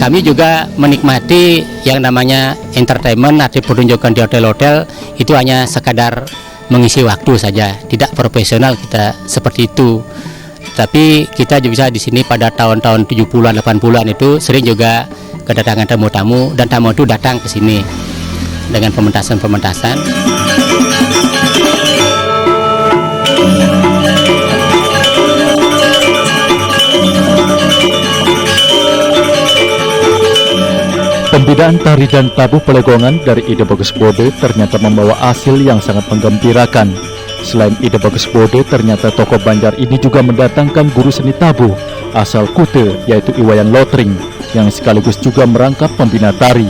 kami juga menikmati yang namanya entertainment atau pertunjukan di hotel-hotel itu hanya sekadar mengisi waktu saja, tidak profesional kita seperti itu. Tapi kita juga bisa di sini pada tahun-tahun 70-an 80-an itu sering juga kedatangan tamu-tamu, dan tamu itu datang ke sini dengan pementasan-pementasan. Pembinaan tari dan tabuh Pelegongan dari Ide Bagus Bode ternyata membawa hasil yang sangat menggembirakan. Selain Ide Bagus Bode, ternyata tokoh Banjar ini juga mendatangkan guru seni tabuh asal Kute, yaitu Iwayan Lotring, yang sekaligus juga merangkap pembina tari.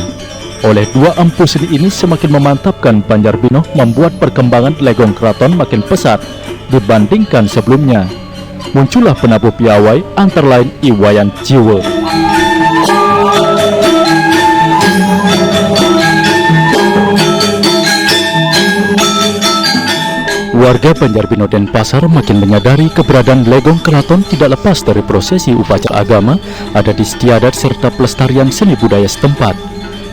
Oleh dua empu seni ini semakin memantapkan Banjarbinoh membuat perkembangan legong keraton makin pesat dibandingkan sebelumnya. Muncullah penabuh piawai antara lain Iwayan Jiwe. Warga Banjarbinoh Denpasar makin menyadari keberadaan legong keraton tidak lepas dari prosesi upacara agama, adat istiadat serta pelestarian seni budaya setempat.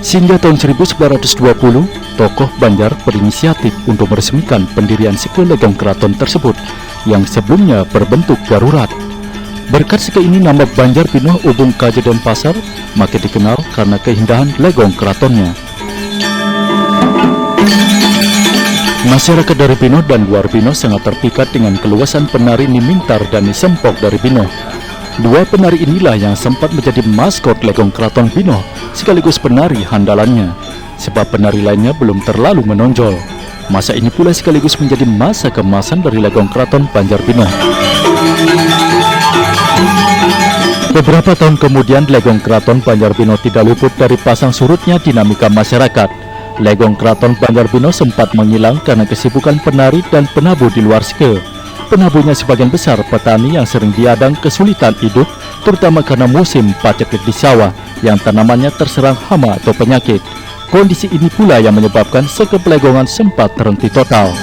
Sehingga tahun 1920, tokoh Banjar berinisiatif untuk meresmikan pendirian seke legong keraton tersebut yang sebelumnya berbentuk darurat. Berkat seke ini nama Banjarbinoh Ubung Kaje Denpasar makin dikenal karena keindahan legong keratonnya. Masyarakat dari Binoh dan luar Binoh sangat terpikat dengan keluasan penari Nimintar dan Nisempok dari Binoh. Dua penari inilah yang sempat menjadi maskot legong keraton Binoh sekaligus penari handalannya, sebab penari lainnya belum terlalu menonjol. Masa ini pula sekaligus menjadi masa kemasan dari legong keraton Banjarbinoh. Beberapa tahun kemudian legong keraton Banjarbinoh tidak luput dari pasang surutnya dinamika masyarakat. Legong keraton Banjarbinoh sempat menghilang karena kesibukan penari dan penabuh di luar seke. Penabuhnya sebagian besar petani yang sering diadang kesulitan hidup, terutama karena musim paceklik di sawah yang tanamannya terserang hama atau penyakit. Kondisi ini pula yang menyebabkan seke Pelegongan sempat terhenti total.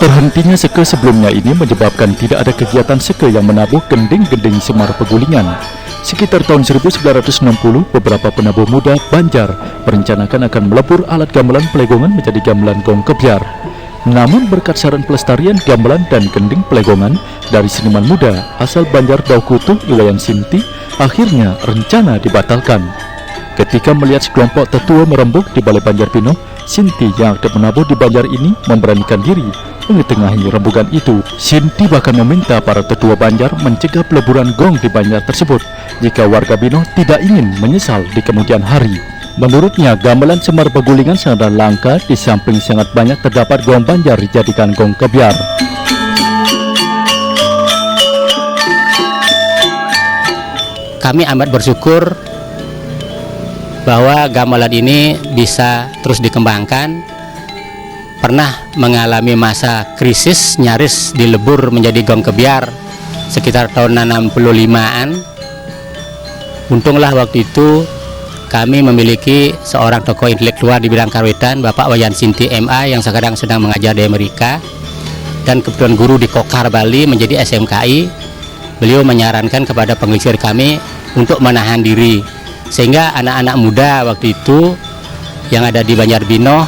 Terhentinya seke sebelumnya ini menyebabkan tidak ada kegiatan seke yang menabuh gending-gending Semar Pegulingan. Sekitar tahun 1960, beberapa penabuh muda Banjar merencanakan akan melebur alat gamelan Pelegongan menjadi gamelan gong kebyar. Namun berkat saran pelestarian gamelan dan gending Pelegongan dari seniman muda asal Banjar Daukutu Iwayan Sinti, akhirnya rencana dibatalkan. Ketika melihat sekelompok tetua merembuk di Balai Banjarbinoh, Sinti yang aktif menabuh di Banjar ini memberanikan diri mengetengahi rembukan itu. Sinti bahkan meminta para tetua Banjar mencegah peleburan gong di Banjar tersebut jika warga Binoh tidak ingin menyesal di kemudian hari. Menurutnya, gamelan Semar Pegulingan sangat langka, di samping sangat banyak terdapat gong Banjar dijadikan gong kebyar. Kami amat bersyukur bahwa gamelan ini bisa terus dikembangkan. Pernah mengalami masa krisis nyaris dilebur menjadi gong kebyar sekitar tahun 65-an. Untunglah waktu itu kami memiliki seorang tokoh intelektual di bidang karawitan, Bapak Wayan Sinti MA, yang sekarang sedang mengajar di Amerika, dan kebetulan guru di Kokar Bali menjadi SMKI. Beliau menyarankan kepada pengisir kami untuk menahan diri, sehingga anak-anak muda waktu itu yang ada di Banjarbinoh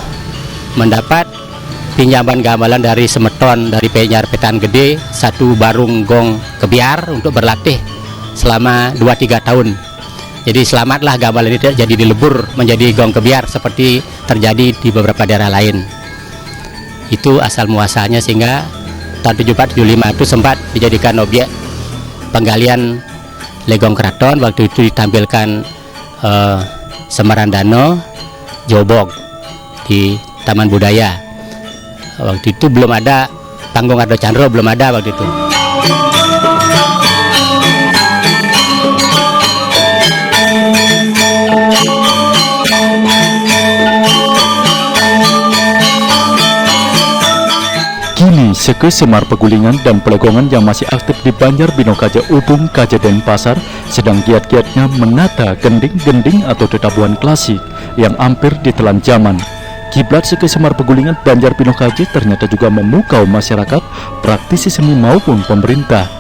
mendapat pinjaman gamelan dari Semeton, dari Penyar Petan Gede, satu barung gong kebyar untuk berlatih selama 2-3 tahun. Jadi selamatlah gamelan ini tidak jadi dilebur menjadi gong kebyar seperti terjadi di beberapa daerah lain. Itu asal muasalnya, sehingga tahun 74-75 itu sempat dijadikan objek penggalian legong keraton. Waktu itu ditampilkan Semarandano Jobog di Taman Budaya. Waktu itu belum ada panggung Ardo Chandro, belum ada waktu itu. Kini seke Semar Pegulingan dan Pelegongan yang masih aktif di Banjarbinoh Kaje Ubung Kaje Denpasar sedang giat-giatnya menata gending-gending atau tetabuhan klasik yang hampir ditelan zaman. Kiblat seke Semar Pegulingan Banjarbinoh Kaje ternyata juga memukau masyarakat, praktisi seni maupun pemerintah.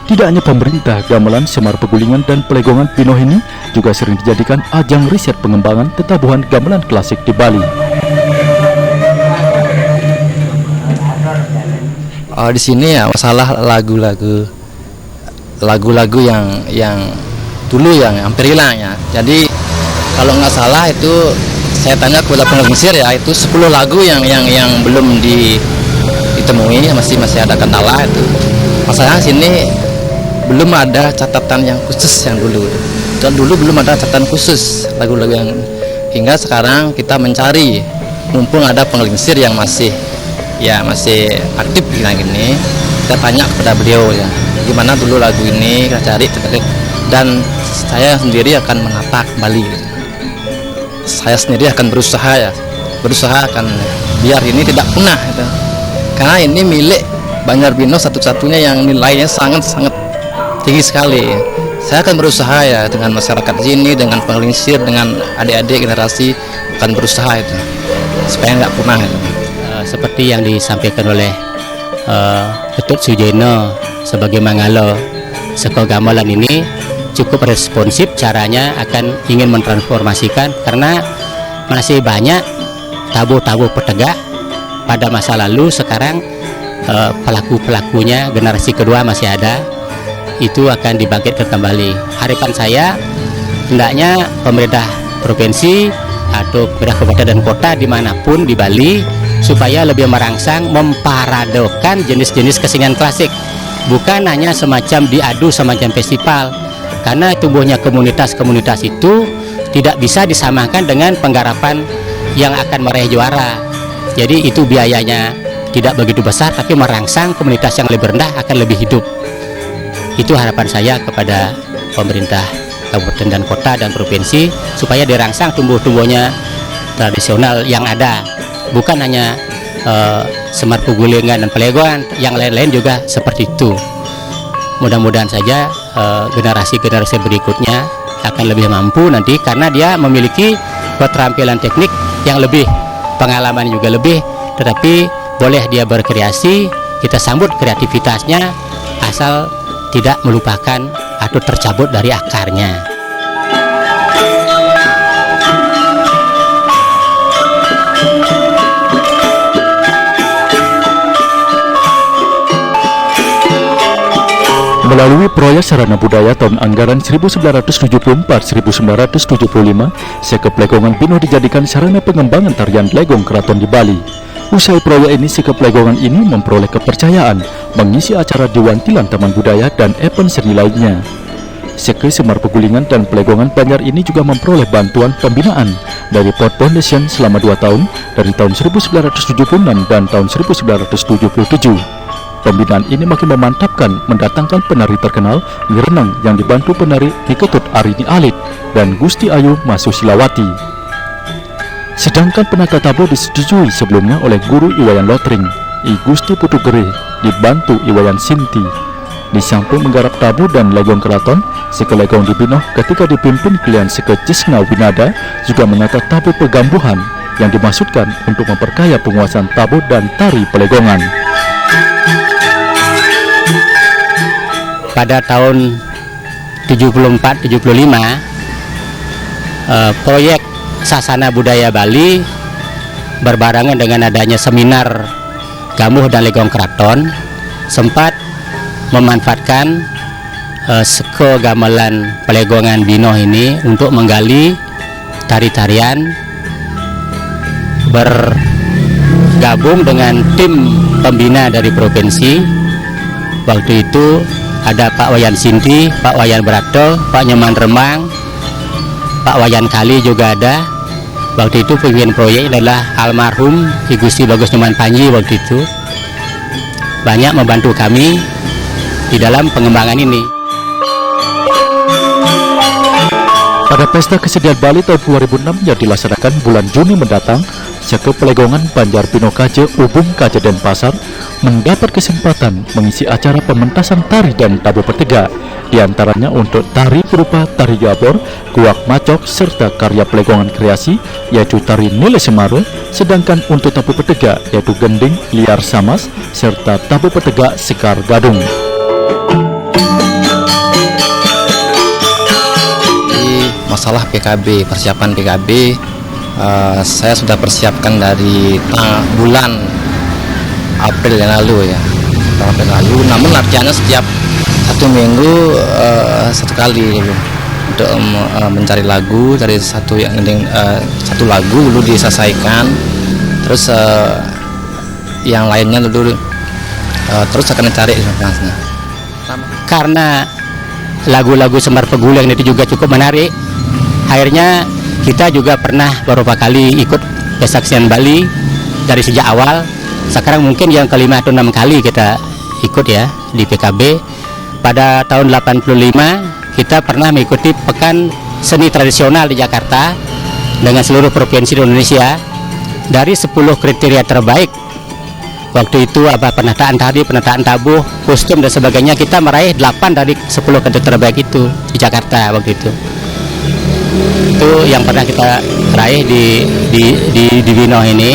Tidak hanya pemerintah, gamelan Semar Pegulingan dan Pelegongan Binoh ini juga sering dijadikan ajang riset pengembangan tetabuhan gamelan klasik di Bali. Di sini ya masalah lagu-lagu yang dulu yang hampir hilang ya. Jadi kalau nggak salah itu saya tanya kepada pengelisir ya, itu 10 lagu yang belum ditemui, masih ada kendala itu. Masalahnya sini belum ada catatan yang khusus yang dulu. Dan dulu belum ada catatan khusus lagu-lagu yang, hingga sekarang kita mencari, mumpung ada pengelisir yang masih aktif gini, kita tanya kepada beliau ya, gimana dulu lagu ini, kita cari, dan saya sendiri akan menata kembali. Saya sendiri akan berusaha akan biar ini tidak punah gitu. Karena ini milik Banjar Binoh satu-satunya yang nilainya sangat tinggi sekali. Saya akan berusaha ya dengan masyarakat sini, dengan pengelisir, dengan adik-adik generasi, akan berusaha itu supaya nggak punah itu. Seperti yang disampaikan oleh Ketut Sujono sebagai Mangalo, Seko Gamelan ini cukup responsif caranya, akan ingin mentransformasikan karena masih banyak tabu-tabu petegak pada masa lalu. Sekarang pelaku-pelakunya generasi kedua masih ada, itu akan dibangkitkan kembali. Harapan saya hendaknya pemerintah provinsi atau pemerintah kabupaten dan kota dimanapun di Bali supaya lebih merangsang memparadokan jenis-jenis kesenian klasik, bukan hanya semacam diadu semacam festival, karena tumbuhnya komunitas-komunitas itu tidak bisa disamakan dengan penggarapan yang akan meraih juara. Jadi itu biayanya tidak begitu besar, tapi merangsang komunitas yang lebih rendah akan lebih hidup. Itu harapan saya kepada pemerintah kabupaten dan kota dan provinsi, supaya dirangsang tumbuh-tumbuhnya tradisional yang ada, bukan hanya Semar Pegulingan dan Pelegongan, yang lain-lain juga seperti itu. Mudah-mudahan saja generasi-generasi berikutnya akan lebih mampu nanti, karena dia memiliki keterampilan teknik yang lebih, pengalaman juga lebih, tetapi boleh dia berkreasi, kita sambut kreativitasnya asal tidak melupakan atau tercabut dari akarnya. Melalui proyek Sarana Budaya tahun anggaran 1974-1975, Sekep Legongan Binoh dijadikan sarana pengembangan tarian legong keraton di Bali. Usai proyek ini, Sekep Legongan ini memperoleh kepercayaan mengisi acara di Wantilan Taman Budaya dan event seni lainnya. Sekep Semar Pegulingan dan Pelegongan Banjar ini juga memperoleh bantuan pembinaan dari Port Foundation selama 2 tahun, dari tahun 1976 dan tahun 1977. Pembinaan ini makin memantapkan mendatangkan penari terkenal Ngirenang yang dibantu penari Niketut Arini Alit dan Gusti Ayu Masusilawati. Sedangkan penata tabuh disetujui sebelumnya oleh Guru Iwayan Lotring, I Gusti Putu Gereh, dibantu Iwayan Sinti. Di samping menggarap tabuh dan legong keraton, Sekep Legong di Binoh ketika dipimpin Klian Sekep Cisna Winada juga menata tabuh pegambuhan yang dimaksudkan untuk memperkaya penguasaan tabuh dan tari pelegongan. Pada tahun 74-75, proyek Sasana Budaya Bali berbarengan dengan adanya seminar Gamuh dan Legong Keraton sempat memanfaatkan Seko Gamelan Pelegongan Binoh ini untuk menggali tari-tarian, bergabung dengan tim pembina dari provinsi. Waktu itu ada Pak Wayan Sinti, Pak Wayan Berato, Pak Nyoman Remang, Pak Wayan Kali juga ada. Waktu itu pemimpin proyek adalah almarhum I Gusti Bagus Nyoman Panji. Waktu itu banyak membantu kami di dalam pengembangan ini. Pada Pesta Kesenian Bali tahun 2006 yang dilaksanakan bulan Juni mendatang, Sekep Pelegongan Banjar Binoh Kaje Ubung Kaje Denpasar mendapat kesempatan mengisi acara pementasan tari dan tabuh petegak, diantaranya untuk tari berupa tari Gabor, Guak Macok, serta karya pelegongan kreasi yaitu tari Nile Semare, sedangkan untuk tabuh petegak yaitu Gending, Liar Samas, serta tabuh petegak Sekar Gadung. masalah PKB, persiapan PKB, saya sudah persiapkan dari bulan April yang lalu ya, April lalu. Namun latihannya setiap 1 minggu 1 kali gitu, untuk mencari lagu dari satu lagu dulu diselesaikan, terus yang lainnya dulu terus akan dicari referensinya. Karena lagu-lagu Semar Peguling itu juga cukup menarik, akhirnya kita juga pernah beberapa kali ikut Pesaksian Bali dari sejak awal. Sekarang mungkin yang kelima atau 6 kali kita ikut ya di PKB. Pada tahun 85 kita pernah mengikuti Pekan Seni Tradisional di Jakarta dengan seluruh provinsi di Indonesia. Dari 10 kriteria terbaik waktu itu, penataan tari, penataan tabuh, kostum dan sebagainya, kita meraih 8 dari 10 kriteria terbaik itu di Jakarta waktu itu. Itu yang pernah kita raih di Binoh ini.